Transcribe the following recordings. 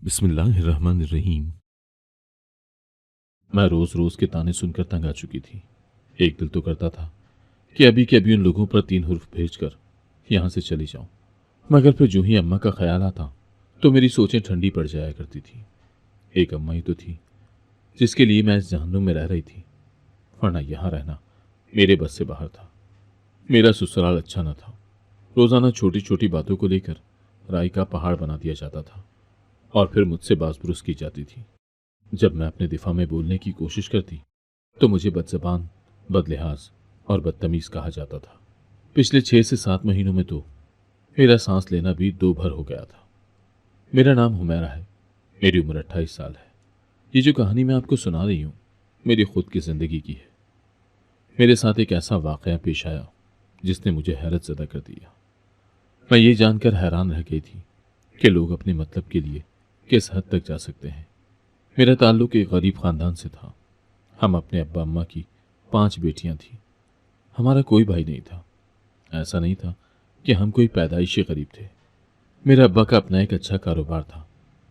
बिस्मिल्लाहिर्रहमानिर्रहीम। मैं रोज रोज के ताने सुनकर तंग आ चुकी थी। एक दिल तो करता था कि अभी के अभी उन लोगों पर 3 हुर्फ भेजकर यहां से चली जाऊं, मगर फिर जो ही अम्मा का ख्याल आता तो मेरी सोचें ठंडी पड़ जाया करती थी। एक अम्मा ही तो थी जिसके लिए मैं इस जहन्नुम में रह रही थी, वरना यहां रहना मेरे बस से बाहर था। मेरा ससुराल अच्छा न था। रोजाना छोटी छोटी बातों को लेकर राय का पहाड़ बना दिया जाता था और फिर मुझसे बाज़-बुरुस की जाती थी। जब मैं अपने दिफा में बोलने की कोशिश करती तो मुझे बदज़बान, बदलिहाज और बदतमीज कहा जाता था। पिछले 6 से 7 महीनों में तो मेरा सांस लेना भी दो भर हो गया था। मेरा नाम हुमैरा है। मेरी उम्र 28 साल है। ये जो कहानी मैं आपको सुना रही हूँ मेरी खुद की जिंदगी की है। मेरे साथ एक ऐसा वाकया पेश आया जिसने मुझे हैरत ज़दा कर दिया। मैं ये जानकर हैरान रह गई थी कि लोग अपने मतलब के लिए किस हद तक जा सकते हैं। मेरा ताल्लुक एक गरीब खानदान से था। हम अपने अब्बा अम्मा की 5 बेटियां थीं। हमारा कोई भाई नहीं था। ऐसा नहीं था कि हम कोई पैदाइशी गरीब थे। मेरे अब्बा का अपना एक अच्छा कारोबार था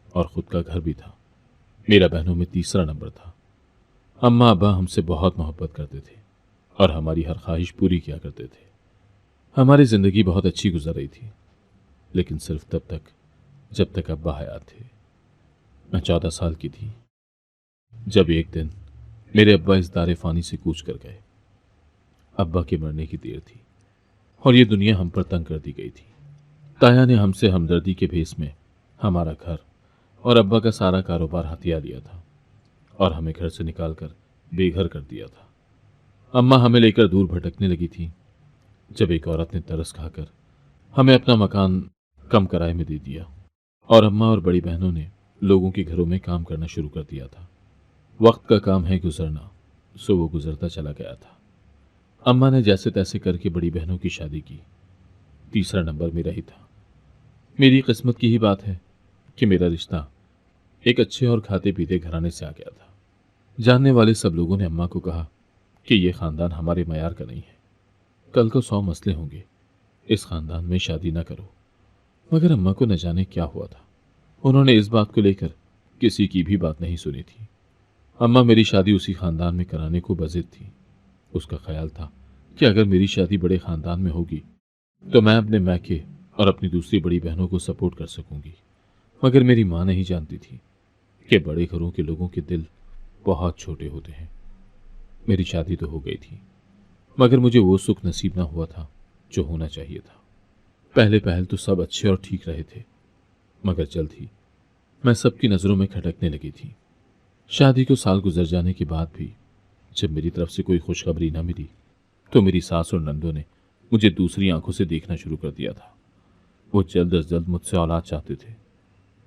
और खुद का घर भी था। मेरा बहनों में तीसरा नंबर था। अम्मा अब्बा हमसे बहुत मोहब्बत करते थे और हमारी हर ख्वाहिश पूरी किया करते थे। हमारी जिंदगी बहुत अच्छी गुजर रही थी, लेकिन सिर्फ तब तक जब तक अब्बा हयात थे। मैं 14 साल की थी जब एक दिन मेरे अब्बा इस दारे फानी से कूच कर गए। अब्बा के मरने की देर थी और ये दुनिया हम पर तंग कर दी गई थी। ताया ने हमसे हमदर्दी के भेस में हमारा घर और अब्बा का सारा कारोबार हथिया लिया था और हमें घर से निकालकर बेघर कर दिया था। अम्मा हमें लेकर दूर भटकने लगी थी जब एक औरत ने तरस खाकर हमें अपना मकान कम किराए में दे दिया और अम्मा और बड़ी बहनों ने लोगों के घरों में काम करना शुरू कर दिया था। वक्त का काम है गुजरना, सो वो गुजरता चला गया था। अम्मा ने जैसे तैसे करके बड़ी बहनों की शादी की। तीसरा नंबर मेरा ही था। मेरी किस्मत की ही बात है कि मेरा रिश्ता एक अच्छे और खाते पीते घराने से आ गया था। जानने वाले सब लोगों ने अम्मा को कहा कि यह खानदान हमारे मयार का नहीं है। कल को 100 मसले होंगे, इस खानदान में शादी न करो। मगर अम्मा को न जाने क्या हुआ था। उन्होंने इस बात को लेकर किसी की भी बात नहीं सुनी थी। अम्मा मेरी शादी उसी खानदान में कराने को बज़िद थी। उसका ख्याल था कि अगर मेरी शादी बड़े खानदान में होगी तो मैं अपने मैके और अपनी दूसरी बड़ी बहनों को सपोर्ट कर सकूंगी। मगर मेरी माँ नहीं जानती थी कि बड़े घरों के लोगों के दिल बहुत छोटे होते हैं। मेरी शादी तो हो गई थी, मगर मुझे वो सुख नसीब ना हुआ था जो होना चाहिए था। पहले पहल तो सब अच्छे और ठीक रहे थे, मगर जल्द ही मैं सबकी नज़रों में खटकने लगी थी। शादी को साल गुजर जाने के बाद भी जब मेरी तरफ से कोई खुशखबरी न मिली तो मेरी सास और नंदों ने मुझे दूसरी आंखों से देखना शुरू कर दिया था। वो जल्द अज जल्द मुझसे औलाद चाहते थे।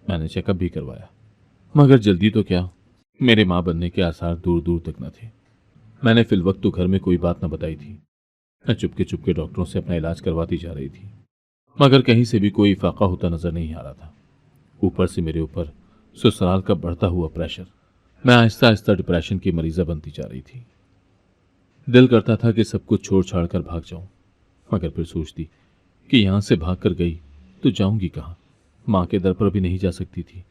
मैंने चेकअप भी करवाया, मगर जल्दी तो क्या, मेरे माँ बनने के आसार दूर दूर तक न थे। मैंने फिलवक्त तो घर में कोई बात न बताई थी। मैं चुपके चुपके डॉक्टरों से अपना इलाज करवाती जा रही थी, मगर कहीं से भी कोई फाका होता नजर नहीं आ रहा था। ऊपर से मेरे ऊपर ससुराल का बढ़ता हुआ प्रेशर। मैं आहिस्ता आहिस्ता डिप्रेशन की मरीजा बनती जा रही थी। दिल करता था कि सब कुछ छोड़ छाड़ कर भाग जाऊं, मगर फिर सोचती कि यहां से भाग कर गई तो जाऊंगी कहां। मां के दर पर भी नहीं जा सकती थी,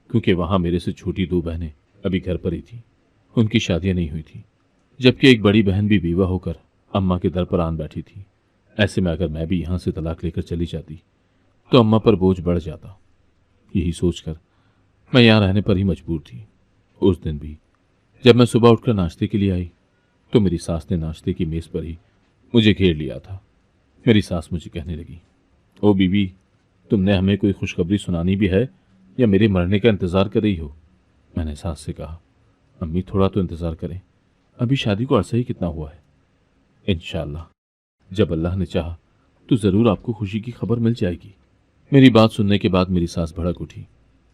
क्योंकि वहां मेरे से छोटी 2 बहनें अभी घर पर ही थी। उनकी शादियां नहीं हुई थी, जबकि एक बड़ी बहन भी विवाह होकर अम्मा के दर पर आन बैठी थी। ऐसे में अगर मैं भी यहां से तलाक लेकर चली जाती तो अम्मा पर बोझ बढ़ जाता। यही सोचकर मैं यहां रहने पर ही मजबूर थी। उस दिन भी जब मैं सुबह उठकर नाश्ते के लिए आई तो मेरी सास ने नाश्ते की मेज पर ही मुझे घेर लिया था। मेरी सास मुझे कहने लगी, ओ बीबी, तुमने हमें कोई खुशखबरी सुनानी भी है या मेरे मरने का इंतजार कर रही हो? मैंने सास से कहा, अम्मी थोड़ा तो इंतजार करें, अभी शादी को अरसा ही कितना हुआ है। इंशाअल्लाह जब अल्लाह ने चाहा तो जरूर आपको खुशी की खबर मिल जाएगी। मेरी बात सुनने के बाद मेरी सास भड़क उठी।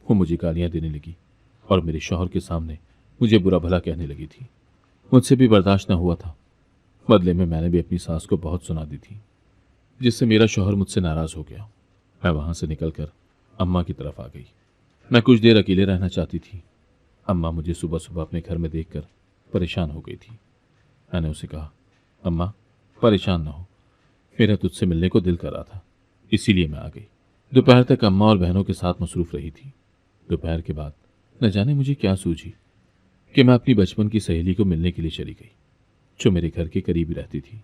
वो मुझे गालियां देने लगी और मेरे शौहर के सामने मुझे बुरा भला कहने लगी थी। मुझसे भी बर्दाश्त न हुआ था। बदले में मैंने भी अपनी सास को बहुत सुना दी थी, जिससे मेरा शौहर मुझसे नाराज हो गया। मैं वहां से निकलकर अम्मा की तरफ आ गई। मैं कुछ देर अकेले रहना चाहती थी। अम्मा मुझे सुबह सुबह अपने घर में देखकर परेशान हो गई थी। मैंने उसे कहा, अम्मा परेशान ना हो, मेरा तुझसे मिलने को दिल कर रहा था, इसीलिए मैं आ गई। दोपहर तक अम्मा और बहनों के साथ मसरूफ रही थी। दोपहर के बाद न जाने मुझे क्या सूझी कि मैं अपनी बचपन की सहेली को मिलने के लिए चली गई, जो मेरे घर के करीब ही रहती थी।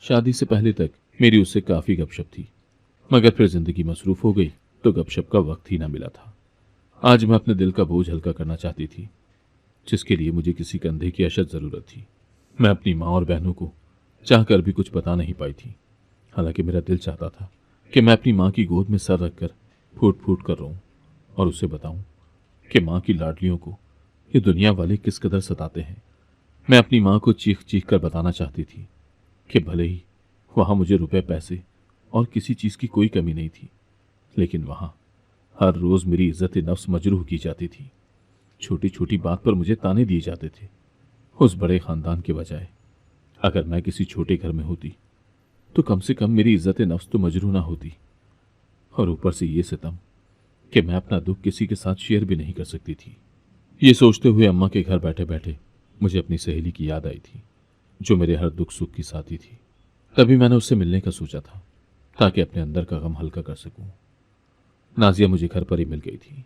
शादी से पहले तक मेरी उससे काफ़ी गपशप थी, मगर फिर जिंदगी मसरूफ हो गई तो गपशप का वक्त ही ना मिला था। आज मैं अपने दिल का बोझ हल्का करना चाहती थी, जिसके लिए मुझे किसी कंधे की अशद ज़रूरत थी। मैं अपनी माँ और बहनों को चाह कर भी कुछ बता नहीं पाई थी। हालांकि मेरा दिल चाहता था कि मैं अपनी माँ की गोद में सर रखकर फूट फूट कर रोऊं और उसे बताऊं कि माँ की लाडलियों को ये दुनिया वाले किस कदर सताते हैं। मैं अपनी माँ को चीख चीख कर बताना चाहती थी कि भले ही वहाँ मुझे रुपए पैसे और किसी चीज़ की कोई कमी नहीं थी, लेकिन वहाँ हर रोज़ मेरी इज्जत नफ्स मजरूह की जाती थी। छोटी छोटी बात पर मुझे ताने दिए जाते थे। उस बड़े ख़ानदान के बजाय अगर मैं किसी छोटे घर में होती तो कम से कम मेरी इज्जत नफ्स तो मजरूह ना होती। और ऊपर से ये सितम कि मैं अपना दुख किसी के साथ शेयर भी नहीं कर सकती थी। ये सोचते हुए अम्मा के घर बैठे बैठे मुझे अपनी सहेली की याद आई थी, जो मेरे हर दुख सुख की साथी थी। तभी मैंने उससे मिलने का सोचा था, ताकि अपने अंदर का गम हल्का कर सकूं। नाजिया मुझे घर पर ही मिल गई थी।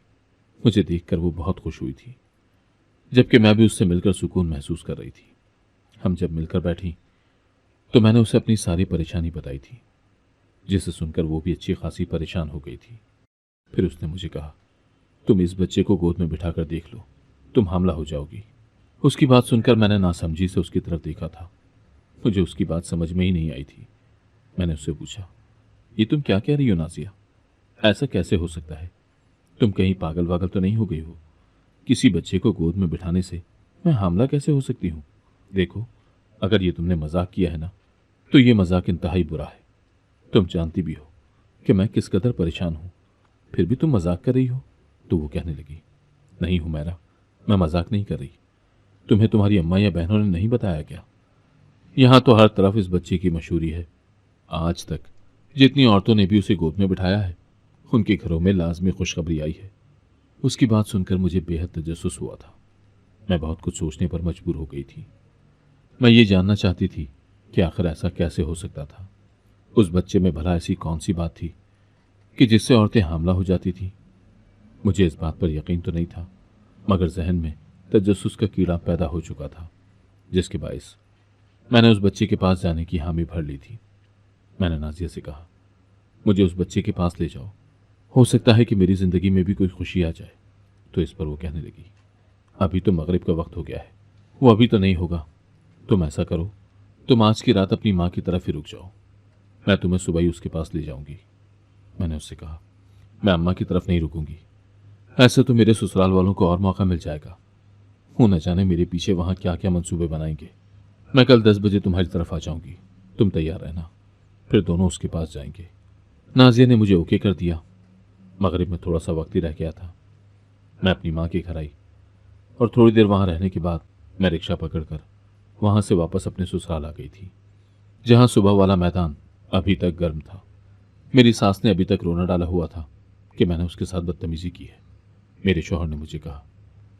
मुझे देखकर वो बहुत खुश हुई थी, जबकि मैं भी उससे मिलकर सुकून महसूस कर रही थी। हम जब मिलकर बैठी तो मैंने उसे अपनी सारी परेशानी बताई थी, जिसे सुनकर वो भी अच्छी खासी परेशान हो गई थी। फिर उसने मुझे कहा, तुम इस बच्चे को गोद में बिठाकर देख लो, तुम हामला हो जाओगी। उसकी बात सुनकर मैंने नासमझी से उसकी तरफ देखा था। मुझे उसकी बात समझ में ही नहीं आई थी। मैंने उससे पूछा, ये तुम क्या कह रही हो नाजिया? ऐसा कैसे हो सकता है? तुम कहीं पागल वागल तो नहीं हो गई हो? किसी बच्चे को गोद में बिठाने से मैं हामला कैसे हो सकती हूँ? देखो, अगर ये तुमने मजाक किया है ना, तो ये मजाक इंतहाई बुरा है। तुम जानती भी हो कि मैं किस कदर परेशान हूँ, फिर भी तुम मजाक कर रही हो। तो वो कहने लगी, नहीं हुमैरा, मैं मजाक नहीं कर रही। तुम्हें तुम्हारी अम्मा या बहनों ने नहीं बताया क्या? यहाँ तो हर तरफ इस बच्चे की मशहूरी है। आज तक जितनी औरतों ने भी उसे गोद में बिठाया है, उनके घरों में लाजमी खुशखबरी आई है। उसकी बात सुनकर मुझे बेहद तजस्सुस हुआ था। मैं बहुत कुछ सोचने पर मजबूर हो गई थी। मैं ये जानना चाहती थी कि आखिर ऐसा कैसे हो सकता था। उस बच्चे में भला ऐसी कौन सी बात थी कि जिससे औरतें हामला हो जाती थी? मुझे इस बात पर यकीन तो नहीं था, मगर जहन में तजस्सुस का कीड़ा पैदा हो चुका था, जिसके बायस मैंने उस बच्चे के पास जाने की हामी भर ली थी। मैंने नाजिया से कहा, मुझे उस बच्चे के पास ले जाओ, हो सकता है कि मेरी जिंदगी में भी कोई खुशी आ जाए। तो इस पर वो कहने लगी, अभी तो मगरिब का वक्त हो गया है, वो अभी तो नहीं होगा। तुम ऐसा करो, तुम आज की रात अपनी माँ की तरफ ही रुक जाओ, मैं तुम्हें सुबह ही उसके पास ले जाऊंगी। मैंने उससे कहा, मैं अम्मा की तरफ नहीं रुकूंगी। ऐसे तो मेरे ससुराल वालों को और मौका मिल जाएगा। वो न जाने मेरे पीछे वहां क्या क्या मंसूबे बनाएंगे। मैं कल 10 बजे तुम्हारी तरफ आ जाऊंगी, तुम तैयार रहना, फिर दोनों उसके पास जाएंगे। नाजिया ने मुझे ओके कर दिया। मगरिब में थोड़ा सा वक्त ही रह गया था। मैं अपनी माँ के घर आई और थोड़ी देर वहां रहने के बाद मैं रिक्शा पकड़कर वहां से वापस अपने ससुराल आ गई थी, जहां सुबह वाला मैदान अभी तक गर्म था। मेरी सास ने अभी तक रोना डाला हुआ था कि मैंने उसके साथ बदतमीजी की है। मेरे शौहर ने मुझे कहा,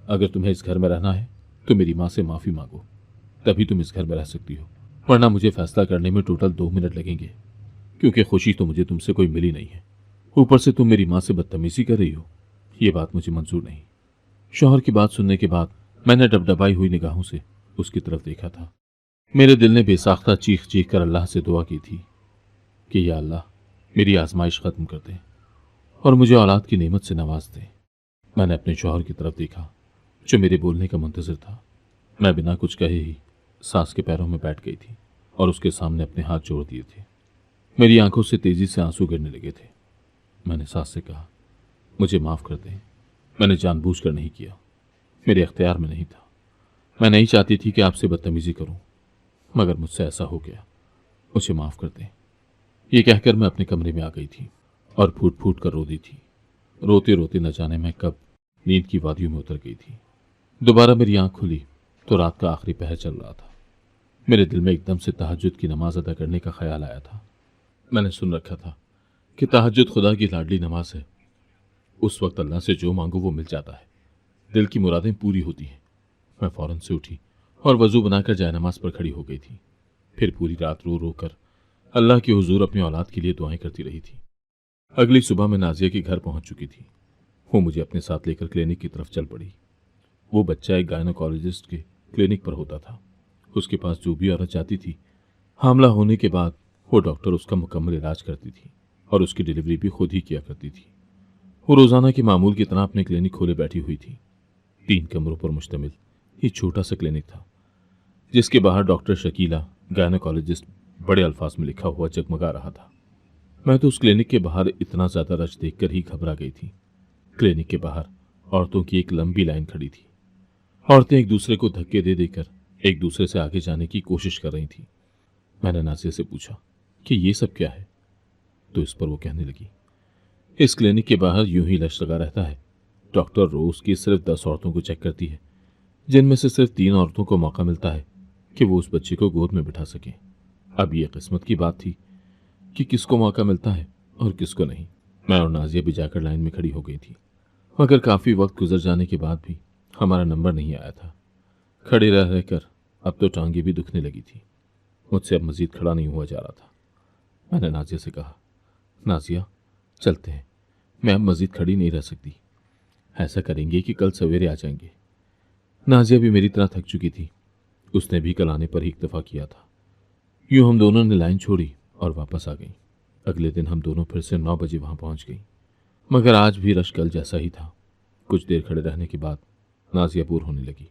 अगर तुम्हें इस घर में रहना है तो मेरी माँ से माफ़ी मांगो, तभी तुम इस घर में रह सकती हो, वरना मुझे फैसला करने में टोटल 2 मिनट लगेंगे, क्योंकि खुशी तो मुझे तुमसे कोई मिली नहीं है। ऊपर से तुम मेरी माँ से बदतमीजी कर रही हो, ये बात मुझे मंजूर नहीं। शौहर की बात सुनने के बाद मैंने डबडबाई हुई निगाहों से उसकी तरफ देखा था। मेरे दिल ने बेसाख्ता चीख चीख कर अल्लाह से दुआ की थी कि या अल्लाह, मेरी आजमाइश खत्म कर दे और मुझे औलाद की नेमत से नवाज दे। मैंने अपने शौहर की तरफ देखा, जो मेरे बोलने का मुंतज़िर था। मैं बिना कुछ कहे ही सास के पैरों में बैठ गई थी और उसके सामने अपने हाथ जोड़ दिए थे। मेरी आंखों से तेजी से आंसू गिरने लगे थे। मैंने सास से कहा, मुझे माफ़ कर दें, मैंने जानबूझकर नहीं किया, मेरे अख्तियार में नहीं था। मैं नहीं चाहती थी कि आपसे बदतमीजी करूं, मगर मुझसे ऐसा हो गया, मुझे माफ़ कर दें। ये कहकर मैं अपने कमरे में आ गई थी और फूट फूट कर रो दी थी। रोते रोते न जाने मैं कब नींद की वादियों में उतर गई थी। दोबारा मेरी आंख खुली तो रात का आखिरी पहर चल रहा था। मेरे दिल में एकदम से तहज्जुद की नमाज अदा करने का ख्याल आया था। मैंने सुन रखा था कि तहज्जुद खुदा की लाडली नमाज है। उस वक्त अल्लाह से जो मांगो वो मिल जाता है, दिल की मुरादें पूरी होती हैं। मैं फौरन से उठी और वजू बनाकर जाए नमाज पर खड़ी हो गई थी। फिर पूरी रात रो रो कर अल्लाह की हुजूर अपनी औलाद के लिए दुआएं करती रही थी। अगली सुबह मैं नाजिया के घर पहुंच चुकी थी। वो मुझे अपने साथ लेकर क्लिनिक की तरफ चल पड़ी। वो बच्चा एक गायनोकोलॉजिस्ट के क्लिनिक पर होता था। उसके पास जो भी औरत जाती थी, हामला होने के बाद वो डॉक्टर उसका मुकम्मल इलाज करती थी और उसकी डिलीवरी भी खुद ही किया करती थी। वो रोज़ाना की मामूल की तरह अपने क्लिनिक खोले बैठी हुई थी। 3 कमरों पर मुश्तमिल ये छोटा सा क्लिनिक था, जिसके बाहर डॉक्टर शकीला गायनोकोलॉजिस्ट बड़े अल्फाज में लिखा हुआ जगमगा रहा था। मैं तो उस क्लिनिक के बाहर इतना ज़्यादा रश देखकर ही घबरा गई थी। क्लिनिक के बाहर औरतों की एक लंबी लाइन खड़ी थी। औरतें एक दूसरे को धक्के दे देकर एक दूसरे से आगे जाने की कोशिश कर रही थी। मैंने नाजिया से पूछा कि ये सब क्या है, तो इस पर वो कहने लगी, इस क्लिनिक के बाहर यूं ही रश लगा रहता है। डॉक्टर रोज की सिर्फ 10 औरतों को चेक करती है, जिनमें से सिर्फ 3 औरतों को मौका मिलता है कि वो उस बच्चे को गोद में बिठा सकें। अब ये किस्मत की बात थी कि किसको मौका मिलता है और किसको नहीं। मैं और नाजिया भी जाकर लाइन में खड़ी हो गई थी, मगर काफ़ी वक्त गुजर जाने के बाद भी हमारा नंबर नहीं आया था। खड़े रह रहकर अब तो टांगे भी दुखने लगी थी। मुझसे अब मजीद खड़ा नहीं हुआ जा रहा था। मैंने नाजिया से कहा, नाजिया चलते हैं, मैं अब मजीद खड़ी नहीं रह सकती। ऐसा करेंगे कि कल सवेरे आ जाएंगे। नाजिया भी मेरी तरह थक चुकी थी। उसने भी कल आने पर ही इक्तफा किया था। यूं हम दोनों ने लाइन छोड़ी और वापस आ गई। अगले दिन हम दोनों फिर से 9 बजे वहां पहुंच गई, मगर आज भी रश कल जैसा ही था। कुछ देर खड़े रहने के बाद नाजिया बोर होने लगी,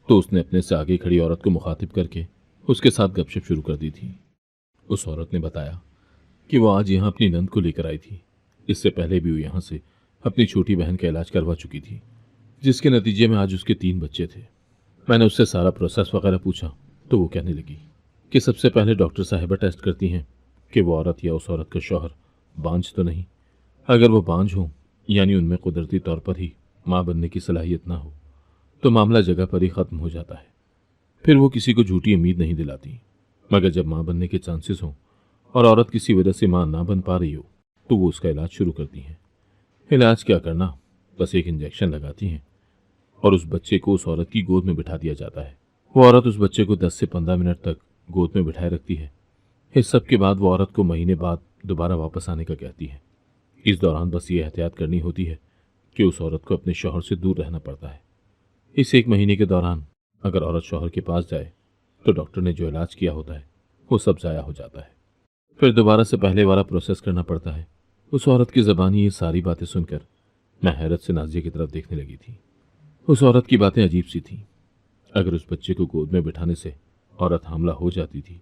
तो उसने अपने से आगे खड़ी औरत को मुखातिब करके उसके साथ गपशप शुरू कर दी थी। उस औरत ने बताया कि वो आज यहाँ अपनी नंद को लेकर आई थी। इससे पहले भी वो यहाँ से अपनी छोटी बहन का इलाज करवा चुकी थी, जिसके नतीजे में आज उसके 3 बच्चे थे। मैंने उससे सारा प्रोसेस वगैरह पूछा तो वो कहने लगी कि सबसे पहले डॉक्टर साहिबा टेस्ट करती हैं कि वो औरत या उस औरत का शौहर बांझ तो नहीं। अगर वो बांझ हो, यानी उनमें कुदरती तौर पर ही माँ बनने की सलाहियत ना हो, तो मामला जगह पर ही ख़त्म हो जाता है। फिर वो किसी को झूठी उम्मीद नहीं दिलाती। मगर जब माँ बनने के चांसेस हों और औरत किसी वजह से माँ ना बन पा रही हो, तो वो उसका इलाज शुरू करती हैं। इलाज क्या करना, बस एक इंजेक्शन लगाती हैं और उस बच्चे को उस औरत की गोद में बिठा दिया जाता है। वो औरत उस बच्चे को 10 से 15 मिनट तक गोद में बिठाए रखती है। इस सब के बाद वो औरत को महीने बाद दोबारा वापस आने का कहती है। इस दौरान बस ये एहतियात करनी होती है कि उस औरत को अपने शौहर से दूर रहना पड़ता है। इस 1 महीने के दौरान अगर औरत शौहर के पास जाए तो डॉक्टर ने जो इलाज किया होता है वो सब ज़ाया हो जाता है। फिर दोबारा से पहले वाला प्रोसेस करना पड़ता है। उस औरत की ज़बानी ये सारी बातें सुनकर मैं हैरत से नाजिया की तरफ देखने लगी थी। उस औरत की बातें अजीब सी थीं। अगर उस बच्चे को गोद में बिठाने से औरत हामला हो जाती थी,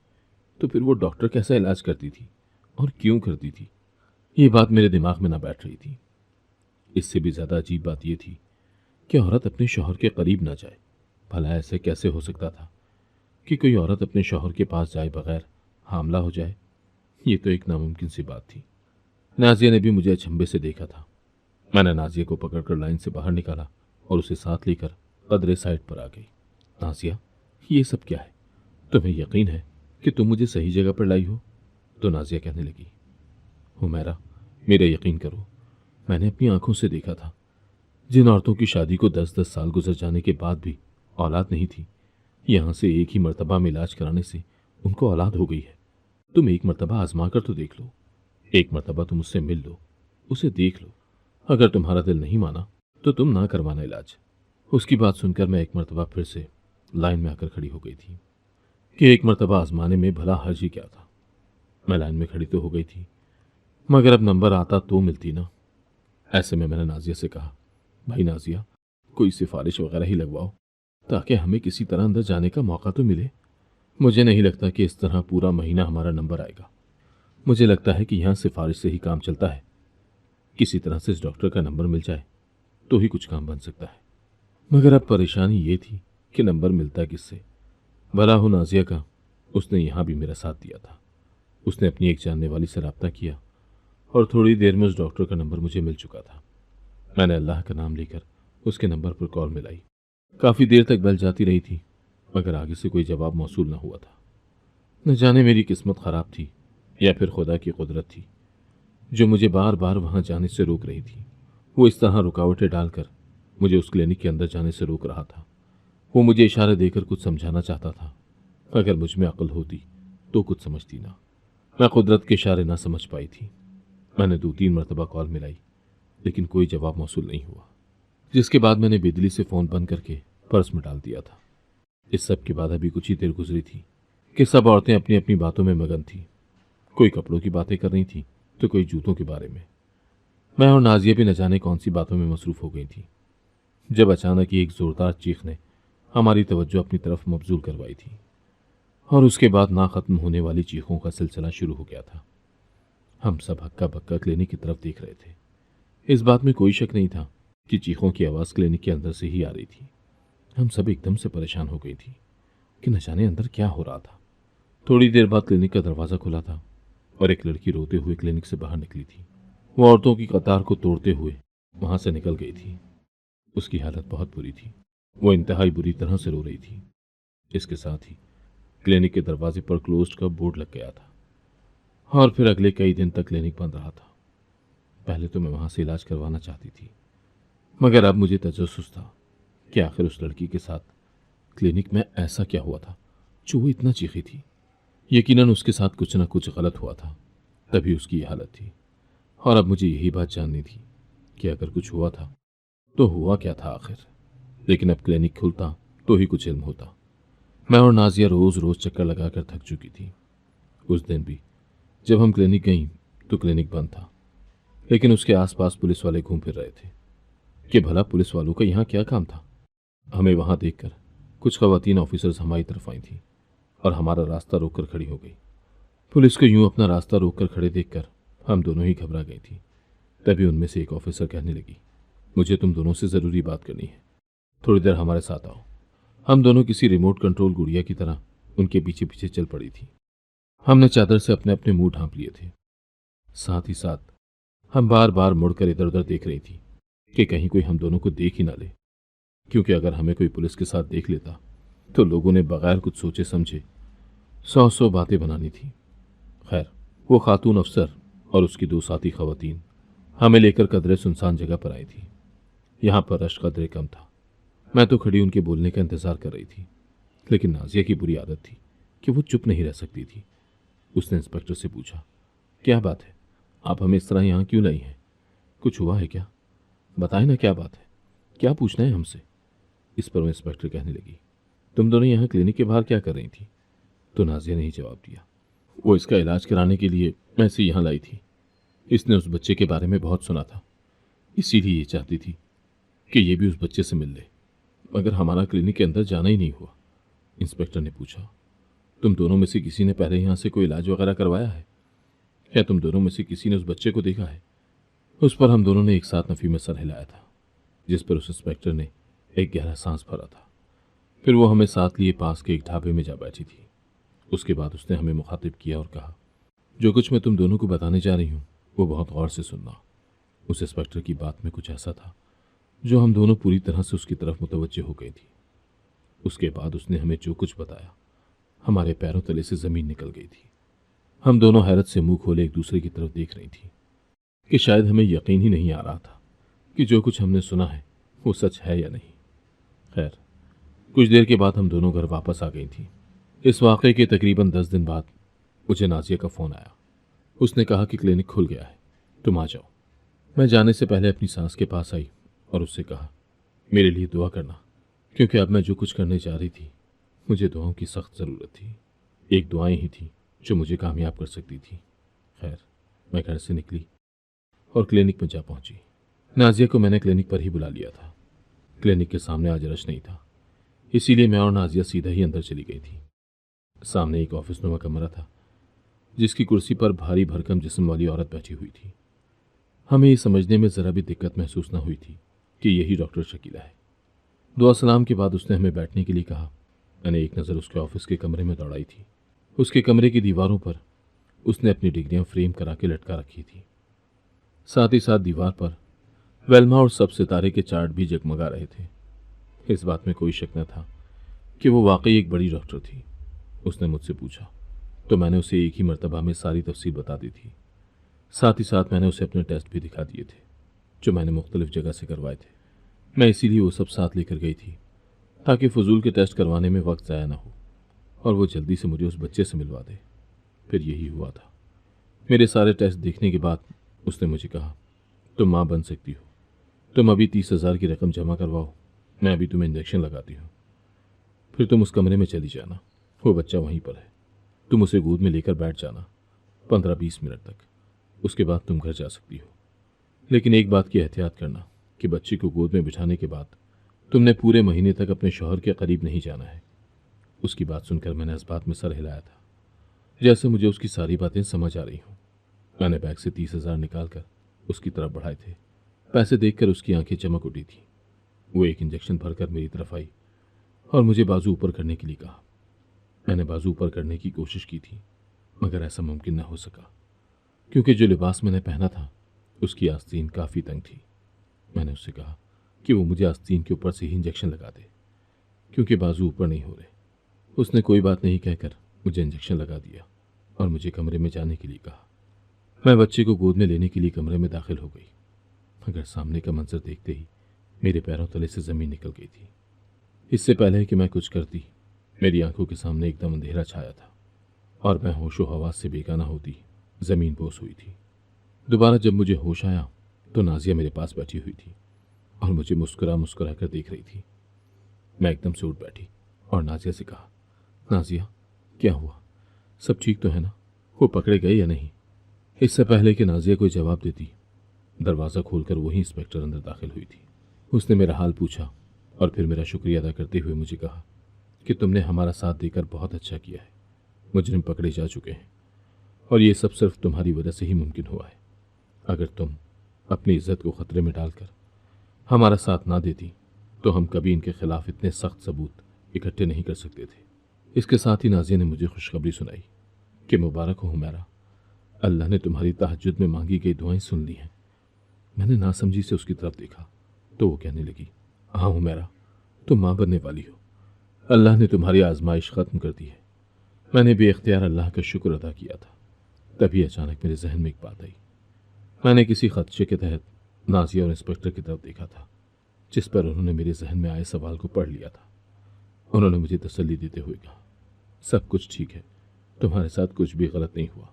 तो फिर वो डॉक्टर कैसा इलाज करती थी और क्यों करती थी, ये बात मेरे दिमाग में ना बैठ रही थी। इससे भी ज़्यादा अजीब बात यह थी कि औरत अपने शौहर के करीब ना जाए। भला ऐसे कैसे हो सकता था कि कोई औरत अपने शौहर के पास जाए बगैर हामला हो जाए? ये तो एक नामुमकिन सी बात थी। नाजिया ने भी मुझे अचंभे से देखा था। मैंने नाजिया को पकड़कर लाइन से बाहर निकाला और उसे साथ लेकर कदरे साइड पर आ गई। नाजिया, ये सब क्या है? तुम्हें यकीन है कि तुम मुझे सही जगह पर लाई हो? तो नाजिया कहने लगी, हुमैरा, मेरा यकीन करो, मैंने अपनी आंखों से देखा था। जिन औरतों की शादी को 10-10 साल गुजर जाने के बाद भी औलाद नहीं थी, यहाँ से एक ही मर्तबा में इलाज कराने से उनको औलाद हो गई है। तुम एक मर्तबा आजमा कर तो देख लो। एक मर्तबा तुम उससे मिल लो, उसे देख लो। अगर तुम्हारा दिल नहीं माना तो तुम ना करवाना इलाज। उसकी बात सुनकर मैं एक मर्तबा फिर से लाइन में आकर खड़ी हो गई थी कि एक मर्तबा आजमाने में भला हर्ज ही क्या था। मैं लाइन में खड़ी तो हो गई थी, मगर अब नंबर आता तो मिलती ना। ऐसे में मैंने नाजिया से कहा, भाई नाजिया, कोई सिफारिश वगैरह ही लगवाओ ताकि हमें किसी तरह अंदर जाने का मौका तो मिले। मुझे नहीं लगता कि इस तरह पूरा महीना हमारा नंबर आएगा। मुझे लगता है कि यहाँ सिफारिश से ही काम चलता है। किसी तरह से इस डॉक्टर का नंबर मिल जाए तो ही कुछ काम बन सकता है। मगर अब परेशानी ये थी कि नंबर मिलता किससे? भला हो नाजिया का, उसने यहाँ भी मेरा साथ दिया था। उसने अपनी एक जानने वाली से रब्ता किया और थोड़ी देर में उस डॉक्टर का नंबर मुझे मिल चुका था। मैंने अल्लाह का नाम लेकर उसके नंबर पर कॉल मिलाई। काफ़ी देर तक बेल जाती रही थी, मगर आगे से कोई जवाब मौसूल न हुआ था। न जाने मेरी किस्मत ख़राब थी या फिर खुदा की कुदरत थी जो मुझे बार बार वहाँ जाने से रोक रही थी। वो इस तरह रुकावटें डालकर मुझे उस क्लिनिक के अंदर जाने से रोक रहा था। वो मुझे इशारे देकर कुछ समझाना चाहता था। अगर मुझ में अक्ल होती तो कुछ समझती ना। मैं कुदरत के इशारे ना समझ पाई थी। मैंने 2-3 मरतबा कॉल मिलाई, लेकिन कोई जवाब मौसूल नहीं हुआ, जिसके बाद मैंने बिजली से फ़ोन बंद करके पर्स में डाल दिया था। इस सब के बाद अभी कुछ ही देर गुजरी थी कि सब औरतें अपनी अपनी बातों में मगन थी। कोई कपड़ों की बातें कर रही थी तो कोई जूतों के बारे में। मैं और नाजिया भी न जाने कौन सी बातों में मसरूफ़ हो गई थी, जब अचानक ही एक ज़ोरदार चीख ने हमारी तवज्जो अपनी तरफ मबजूल करवाई थी, और उसके बाद ना ख़त्म होने वाली चीखों का सिलसिला शुरू हो गया था। हम सब हक्का बक्का क्लिनिक की तरफ देख रहे थे। इस बात में कोई शक नहीं था कि चीखों की आवाज़ क्लिनिक के अंदर से ही आ रही थी। हम सब एकदम से परेशान हो गई थी कि न जाने अंदर क्या हो रहा था। थोड़ी देर बाद क्लिनिक का दरवाज़ा खुला था और एक लड़की रोते हुए क्लिनिक से बाहर निकली थी। वो औरतों की कतार को तोड़ते हुए वहां से निकल गई थी। उसकी हालत बहुत बुरी थी। वो इंतहाई बुरी तरह से रो रही थी। इसके साथ ही क्लिनिक के दरवाजे पर क्लोज्ड का बोर्ड लग गया था, और फिर अगले कई दिन तक क्लिनिक बंद रहा था। पहले तो मैं वहां से इलाज करवाना चाहती थी, मगर अब मुझे तजस्सुस था कि आखिर उस लड़की के साथ क्लिनिक में ऐसा क्या हुआ था जो वो इतना चीखी थी। यकीनन उसके साथ कुछ न कुछ गलत हुआ था, तभी उसकी ये हालत थी। और अब मुझे यही बात जाननी थी कि अगर कुछ हुआ था तो हुआ क्या था आखिर। लेकिन अब क्लिनिक खुलता तो ही कुछ इल्म होता। मैं और नाजिया रोज रोज चक्कर लगाकर थक चुकी थी। उस दिन भी जब हम क्लिनिक गईं तो क्लिनिक बंद था, लेकिन उसके आसपास पुलिस वाले घूम फिर रहे थे कि भला पुलिस वालों का यहाँ क्या काम था। हमें वहां देखकर कुछ खवातीन ऑफिसर्स हमारी तरफ आई थी और हमारा रास्ता रोककर खड़ी हो गई। पुलिस को यूं अपना रास्ता रोककर खड़े देखकर हम दोनों ही घबरा गई थी। तभी उनमें से एक ऑफिसर कहने लगी, मुझे तुम दोनों से ज़रूरी बात करनी है, थोड़ी देर हमारे साथ आओ। हम दोनों किसी रिमोट कंट्रोल गुड़िया की तरह उनके पीछे पीछे चल पड़ी थी। हमने चादर से अपने अपने मुंह ढांप लिए थे। साथ ही साथ हम बार बार मुड़कर इधर उधर देख रही थी कि कहीं कोई हम दोनों को देख ही ना ले, क्योंकि अगर हमें कोई पुलिस के साथ देख लेता तो लोगों ने बगैर कुछ सोचे समझे 100 बातें बनानी थी। खैर, वो खातून अफसर और उसकी दो साथी खवातीन हमें लेकर कदरे सुनसान जगह पर आई थी। यहाँ पर रश कदरे कम था। मैं तो खड़ी उनके बोलने का इंतजार कर रही थी, लेकिन नाजिया की बुरी आदत थी कि वो चुप नहीं रह सकती थी। उसने इंस्पेक्टर से पूछा, क्या बात है, आप हमें इस तरह यहाँ क्यों लाई हैं? कुछ हुआ है क्या? बताए ना क्या बात है, क्या पूछना है हमसे? इस पर वो इंस्पेक्टर कहने लगी, तुम दोनों यहाँ क्लिनिक के बाहर क्या कर रही थी? तो नाजिया ने ही जवाब दिया, वो इसका इलाज कराने के लिए मैं इसे यहाँ लाई थी। इसने उस बच्चे के बारे में बहुत सुना था, इसीलिए ये चाहती थी कि ये भी उस बच्चे से मिल ले, मगर हमारा क्लिनिक के अंदर जाना ही नहीं हुआ। इंस्पेक्टर ने पूछा, तुम दोनों में से किसी ने पहले यहाँ से कोई इलाज वगैरह करवाया है, या तुम दोनों में से किसी ने उस बच्चे को देखा है? उस पर हम दोनों ने एक साथ नफी में सर हिलाया था, जिस पर उस इंस्पेक्टर ने एक गहरा सांस भरा था। फिर वो हमें साथ लिए पास के एक ढाबे में जा बैठी थी। उसके बाद उसने हमें मुखातिब किया और कहा, जो कुछ मैं तुम दोनों को बताने जा रही हूँ वो बहुत गौर से सुनना। उस इंस्पेक्टर की बात में कुछ ऐसा था जो हम दोनों पूरी तरह से उसकी तरफ मुतवज्जे हो गई थी। उसके बाद उसने हमें जो कुछ बताया, हमारे पैरों तले से जमीन निकल गई थी। हम दोनों हैरत से मुंह खोले एक दूसरे की तरफ देख रही थी कि शायद हमें यकीन ही नहीं आ रहा था कि जो कुछ हमने सुना है वो सच है या नहीं। खैर, कुछ देर के बाद हम दोनों घर वापस आ गई थी। इस वाक़े के तकरीबन 10 दिन बाद मुझे नाजिया का फ़ोन आया। उसने कहा कि क्लिनिक खुल गया है, तुम आ जाओ। मैं जाने से पहले अपनी सास के पास आई और उससे कहा, मेरे लिए दुआ करना, क्योंकि अब मैं जो कुछ करने जा रही थी मुझे दुआओं की सख्त ज़रूरत थी। एक दुआएं ही थी जो मुझे कामयाब कर सकती थी। खैर, मैं घर से निकली और क्लिनिक में जा पहुंची। नाजिया को मैंने क्लिनिक पर ही बुला लिया था। क्लिनिक के सामने आज रश नहीं था, इसीलिए मैं और नाजिया सीधा ही अंदर चली गई थी। सामने एक ऑफिसनुमा कमरा था, जिसकी कुर्सी पर भारी भरकम जिस्म वाली औरत बैठी हुई थी। हमें ये समझने में ज़रा भी दिक्कत महसूस न हुई थी कि यही डॉक्टर शकीला है। दुआ सलाम के बाद उसने हमें बैठने के लिए कहा। मैंने एक नज़र उसके ऑफिस के कमरे में दौड़ाई थी। उसके कमरे की दीवारों पर उसने अपनी डिग्रियां फ्रेम करा के लटका रखी थी। साथ ही साथ दीवार पर वेल्मा और सब सितारे के चार्ट भी जगमगा रहे थे। इस बात में कोई शक न था कि वो वाकई एक बड़ी डॉक्टर थी। उसने मुझसे पूछा तो मैंने उसे एक ही मर्तबा में सारी तफसील बता दी थी। साथ ही साथ मैंने उसे अपने टेस्ट भी दिखा दिए थे जो मैंने मुख्तलिफ जगह से करवाए थे। मैं इसीलिए वो सब साथ लेकर गई थी ताकि फजूल के टेस्ट करवाने में वक्त ज़ाया ना हो और वो जल्दी से मुझे उस बच्चे से मिलवा दे। फिर यही हुआ था। मेरे सारे टेस्ट देखने के बाद उसने मुझे कहा, तुम माँ बन सकती हो। तुम अभी 30,000 की रकम जमा करवाओ, मैं अभी तुम्हें इंजेक्शन लगाती हूँ। फिर तुम उस कमरे में चली जाना, वो बच्चा वहीं पर है। तुम उसे गोद में लेकर बैठ जाना 15-20 मिनट तक। उसके बाद तुम घर जा सकती हो। लेकिन एक बात की एहतियात करना कि बच्चे को गोद में बिठाने के बाद तुमने पूरे महीने तक अपने शौहर के करीब नहीं जाना है। उसकी बात सुनकर मैंने इस बात में सर हिलाया था, जैसे मुझे उसकी सारी बातें समझ आ रही हूँ। मैंने बैग से 30,000 निकालकर उसकी तरफ बढ़ाए थे। पैसे देखकर उसकी आंखें चमक उठी थी। वो एक इंजेक्शन भरकर मेरी तरफ आई और मुझे बाजू ऊपर करने के लिए कहा। मैंने बाजू ऊपर करने की कोशिश की थी, मगर ऐसा मुमकिन न हो सका, क्योंकि जो लिबास मैंने पहना था उसकी आस्तीन काफ़ी तंग थी। मैंने उससे कहा कि वो मुझे आस्तीन के ऊपर से ही इंजेक्शन लगा दे, क्योंकि बाजू ऊपर नहीं हो रहे। उसने कोई बात नहीं कहकर मुझे इंजेक्शन लगा दिया और मुझे कमरे में जाने के लिए कहा। मैं बच्चे को गोद में लेने के लिए कमरे में दाखिल हो गई, मगर सामने का मंजर देखते ही मेरे पैरों तले से ज़मीन निकल गई थी। इससे पहले कि मैं कुछ करती, मेरी आंखों के सामने एकदम अंधेरा छाया था और मैं होशो हवास से बेगाना होती ज़मीन बोस हुई थी। दोबारा जब मुझे होश आया तो नाजिया मेरे पास बैठी हुई थी और मुझे मुस्कुरा मुस्कुरा कर देख रही थी। मैं एकदम से उठ बैठी और नाजिया से कहा, नाजिया क्या हुआ, सब ठीक तो है ना, वो पकड़े गए या नहीं? इससे पहले कि नाजिया कोई जवाब देती, दरवाज़ा खोलकर वही इंस्पेक्टर अंदर दाखिल हुई थी। उसने मेरा हाल पूछा और फिर मेरा शुक्रिया अदा करते हुए मुझे कहा कि तुमने हमारा साथ देकर बहुत अच्छा किया है। मुजरिम पकड़े जा चुके हैं और ये सब सिर्फ तुम्हारी वजह से ही मुमकिन हुआ है। अगर तुम अपनी इज्जत को खतरे में डालकर हमारा साथ ना देती तो हम कभी इनके खिलाफ इतने सख्त सबूत इकट्ठे नहीं कर सकते थे। इसके साथ ही नाजिया ने मुझे खुशखबरी सुनाई कि मुबारक हो हुमैरा, अल्लाह ने तुम्हारी तहज्जुद में मांगी गई दुआएं सुन ली हैं। मैंने नासमझी से उसकी तरफ देखा तो वो कहने लगी, हाँ हुमैरा, तुम माँ बनने वाली हो। अल्लाह ने तुम्हारी आजमाइश ख़त्म कर दी है। मैंने बेख्तियार अल्लाह का शुक्र अदा किया था। तभी अचानक मेरे जहन में एक बात आई। मैंने किसी खदशे के तहत नाजिया और इंस्पेक्टर की तरफ देखा था, जिस पर उन्होंने मेरे जहन में आए सवाल को पढ़ लिया था। उन्होंने मुझे तसल्ली देते हुए कहा, सब कुछ ठीक है, तुम्हारे साथ कुछ भी गलत नहीं हुआ।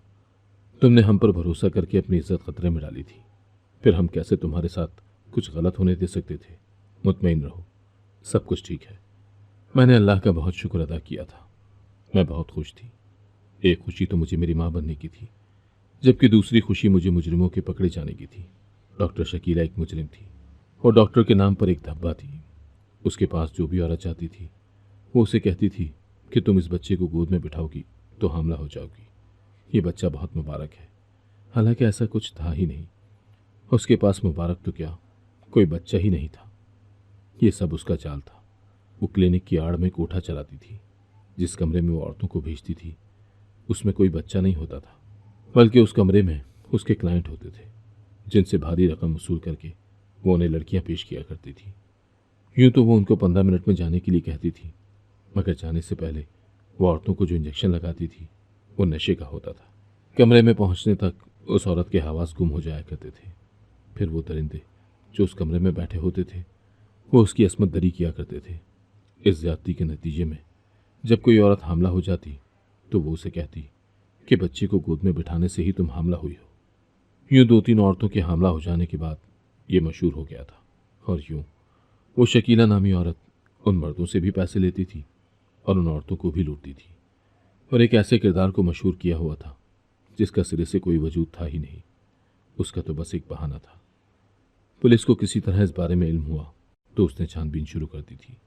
तुमने हम पर भरोसा करके अपनी इज्जत खतरे में डाली थी, फिर हम कैसे तुम्हारे साथ कुछ गलत होने दे सकते थे? मुतमईन रहो, सब कुछ ठीक है। मैंने अल्लाह का बहुत शुक्र अदा किया था। मैं बहुत खुश थी। एक खुशी तो मुझे मेरी माँ बनने की थी, जबकि दूसरी खुशी मुझे मुजरिमों के पकड़े जाने की थी। डॉक्टर शकीला एक मुजरिम थी और डॉक्टर के नाम पर एक धब्बा थी। उसके पास जो भी औरत जाती थी वो उसे कहती थी कि तुम इस बच्चे को गोद में बिठाओगी तो हामला हो जाओगी। ये बच्चा बहुत मुबारक है, हालांकि ऐसा कुछ था ही नहीं। उसके पास मुबारक तो क्या, कोई बच्चा ही नहीं था। ये सब उसका चाल था। वो क्लिनिक की आड़ में कोठा चलाती थी। जिस कमरे में वो औरतों को भेजती थी उसमें कोई बच्चा नहीं होता था, बल्कि उस कमरे में उसके क्लाइंट होते थे, जिनसे भारी रकम वसूल करके वो उन्हें लड़कियां पेश किया करती थी। यूं तो वो उनको 15 मिनट में जाने के लिए कहती थी, मगर जाने से पहले वो औरतों को जो इंजेक्शन लगाती थी वो नशे का होता था। कमरे में पहुंचने तक उस औरत के हवास गुम हो जाया करते थे। फिर वो दरिंदे जो उस कमरे में बैठे होते थे वो उसकी असमत दरी किया करते थे। इस ज्यादती के नतीजे में जब कोई औरत हामला हो जाती तो वो उसे कहती कि बच्चे को गोद में बिठाने से ही तुम हामला हुई हो। यूं 2-3 औरतों के हामला हो जाने के बाद ये मशहूर हो गया था और यूं वो शकीला नामी औरत उन मर्दों से भी पैसे लेती थी और उन औरतों को भी लूटती थी और एक ऐसे किरदार को मशहूर किया हुआ था जिसका सिरे से कोई वजूद था ही नहीं। उसका तो बस एक बहाना था। पुलिस को किसी तरह इस बारे में इल्म हुआ तो उसने छानबीन शुरू कर दी थी।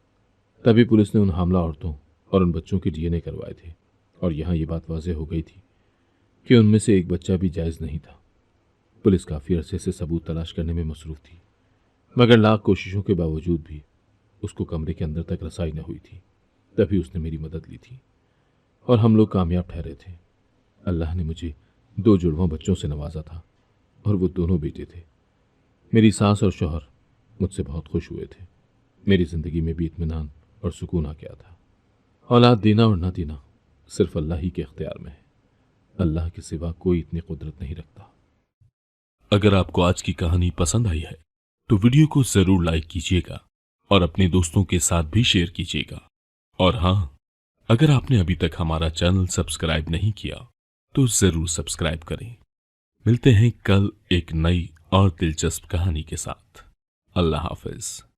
तभी पुलिस ने उन हामला औरतों और उन बच्चों के डीएनए करवाए थे और यहाँ ये बात वाज़ेह हो गई थी कि उनमें से एक बच्चा भी जायज़ नहीं था। पुलिस काफ़ी अरसे से सबूत तलाश करने में मसरूफ़ थी, मगर लाख कोशिशों के बावजूद भी उसको कमरे के अंदर तक रसाई न हुई थी। तभी उसने मेरी मदद ली थी और हम लोग कामयाब ठहरे थे। अल्लाह ने मुझे 2 जुड़वां बच्चों से नवाजा था और वो दोनों बेटे थे। मेरी सास और शौहर मुझसे बहुत खुश हुए थे। मेरी ज़िंदगी में भी इत्मीनान और सुकून आ गया था। औलाद देना और ना देना सिर्फ अल्लाह ही के इख्तियार में है। अल्लाह के सिवा कोई इतनी कुदरत नहीं रखता। अगर आपको आज की कहानी पसंद आई है तो वीडियो को जरूर लाइक कीजिएगा और अपने दोस्तों के साथ भी शेयर कीजिएगा। और हाँ, अगर आपने अभी तक हमारा चैनल सब्सक्राइब नहीं किया तो जरूर सब्सक्राइब करें। मिलते हैं कल एक नई और दिलचस्प कहानी के साथ। अल्लाह हाफिज।